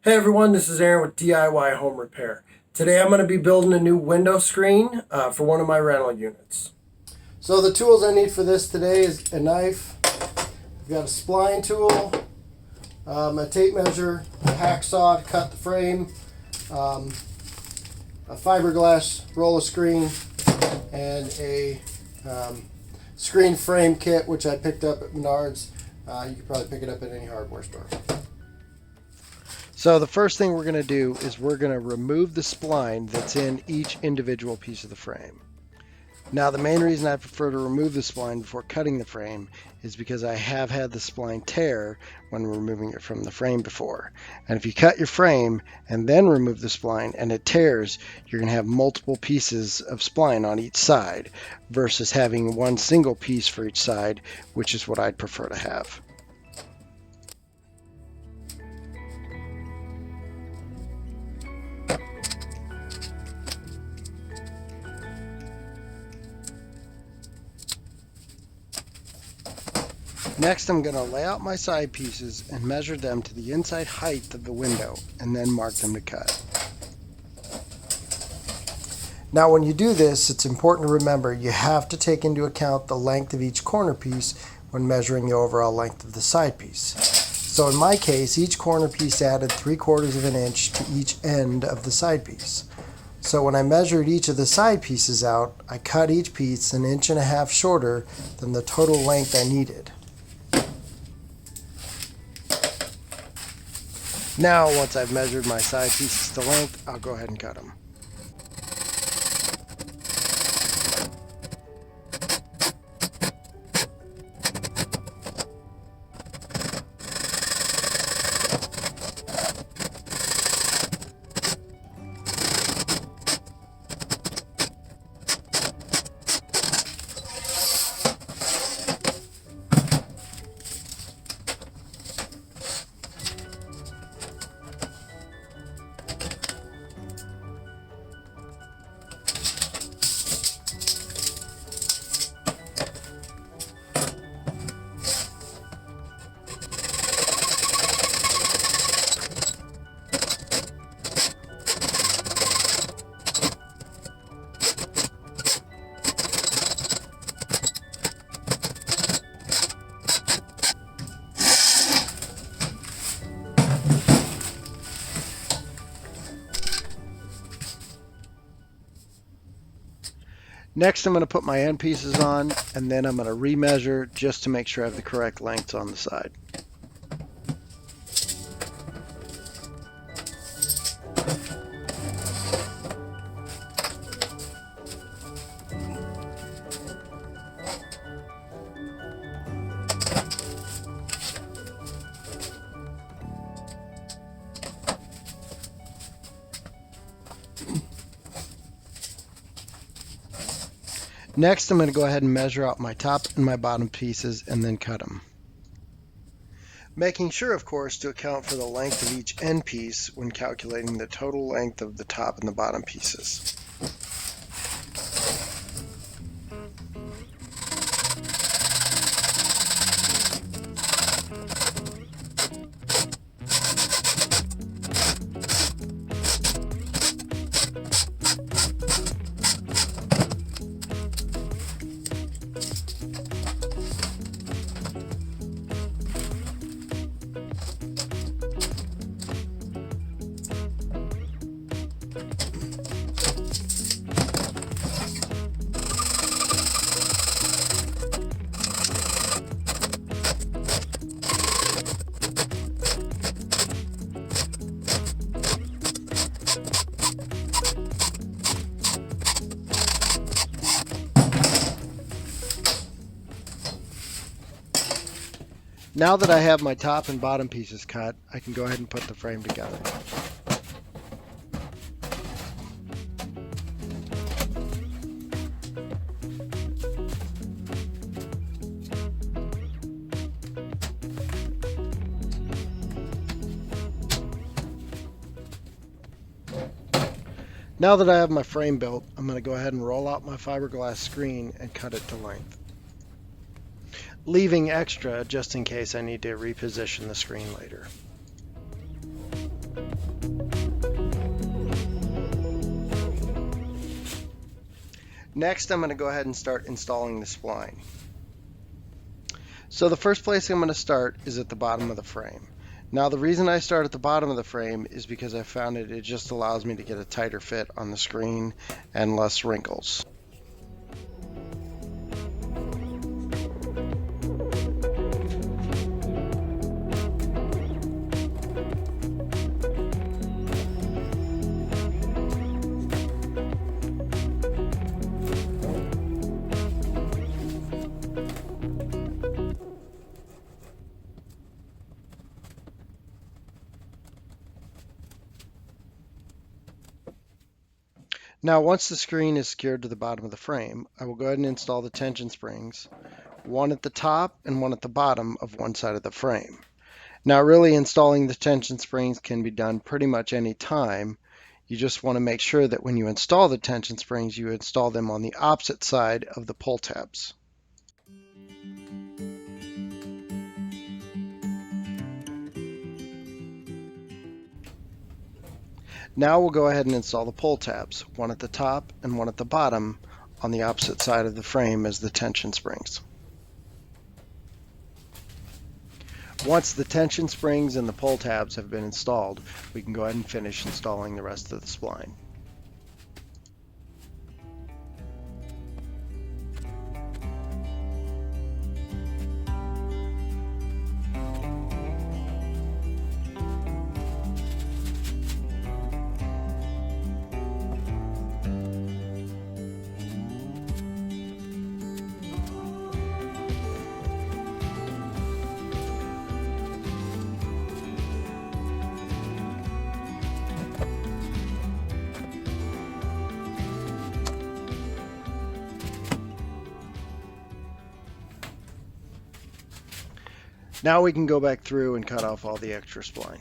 Hey everyone, this is Aaron with DIY Home Repair. Today I'm going to be building a new window screen for one of my rental units. So the tools I need for this today is a knife, I've got a spline tool, a tape measure, a hacksaw to cut the frame, a fiberglass roller screen, and a screen frame kit which I picked up at Menards. You can probably pick it up at any hardware store. So the first thing we're going to do is we're going to remove the spline that's in each individual piece of the frame. Now the main reason I prefer to remove the spline before cutting the frame is because I have had the spline tear when removing it from the frame before. And if you cut your frame and then remove the spline and it tears, you're going to have multiple pieces of spline on each side versus having one single piece for each side, which is what I'd prefer to have. Next, I'm going to lay out my side pieces and measure them to the inside height of the window and then mark them to cut. Now when you do this, it's important to remember you have to take into account the length of each corner piece when measuring the overall length of the side piece. So in my case, each corner piece added 3/4 of an inch to each end of the side piece. So when I measured each of the side pieces out, I cut each piece 1.5 inches shorter than the total length I needed. Now, once I've measured my side pieces to length, I'll go ahead and cut them. Next, I'm going to put my end pieces on, and then I'm going to remeasure just to make sure I have the correct lengths on the side. Next, I'm going to go ahead and measure out my top and my bottom pieces and then cut them. Making sure, of course, to account for the length of each end piece when calculating the total length of the top and the bottom pieces. Now that I have my top and bottom pieces cut, I can go ahead and put the frame together. Now that I have my frame built, I'm going to go ahead and roll out my fiberglass screen and cut it to length, leaving extra just in case I need to reposition the screen later. Next, I'm going to go ahead and start installing the spline. So the first place I'm going to start is at the bottom of the frame. Now the reason I start at the bottom of the frame is because I found it just allows me to get a tighter fit on the screen and less wrinkles. Now once the screen is secured to the bottom of the frame, I will go ahead and install the tension springs, one at the top and one at the bottom of one side of the frame. Now really installing the tension springs can be done pretty much any time. You just want to make sure that when you install the tension springs, you install them on the opposite side of the pull tabs. Now we'll go ahead and install the pull tabs, one at the top and one at the bottom on the opposite side of the frame as the tension springs. Once the tension springs and the pull tabs have been installed, we can go ahead and finish installing the rest of the spline. Now we can go back through and cut off all the extra spline.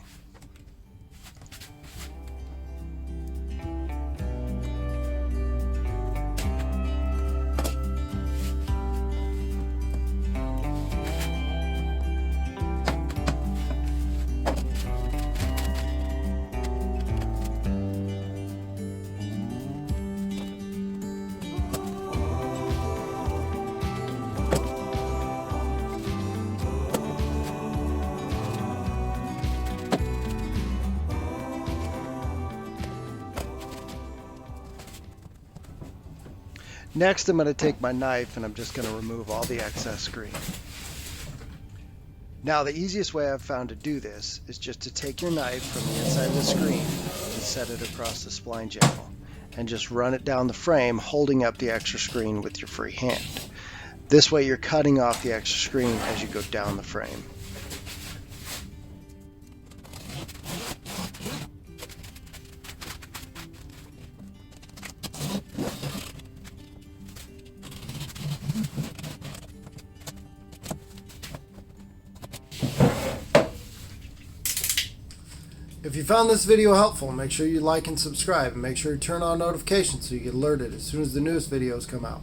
Next, I'm going to take my knife and I'm just going to remove all the excess screen. Now, the easiest way I've found to do this is just to take your knife from the inside of the screen and set it across the spline channel and just run it down the frame, holding up the extra screen with your free hand. This way you're cutting off the extra screen as you go down the frame. If you found this video helpful, make sure you like and subscribe, and make sure you turn on notifications so you get alerted as soon as the newest videos come out.